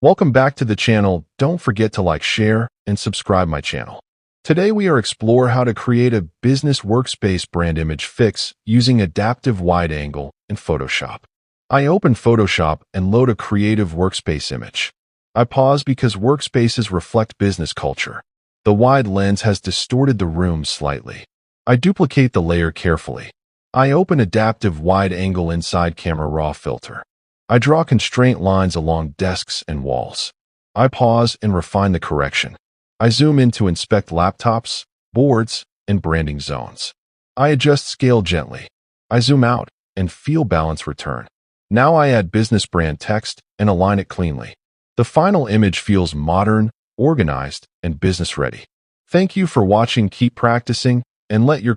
Welcome back to the channel. Don't forget to like, share, and subscribe my channel. Today we are explore how to create a business workspace brand image fix using adaptive wide angle in Photoshop. I open Photoshop and load a creative workspace image. I pause because workspaces reflect business culture. The wide lens has distorted the room slightly. I duplicate the layer carefully. I open adaptive wide angle inside camera raw filter. I draw constraint lines along desks and walls. I pause and refine the correction. I zoom in to inspect laptops, boards, and branding zones. I adjust scale gently. I zoom out and feel balance return. Now I add business brand text and align it cleanly. The final image feels modern, organized, and business ready. Thank you for watching. Keep practicing and let your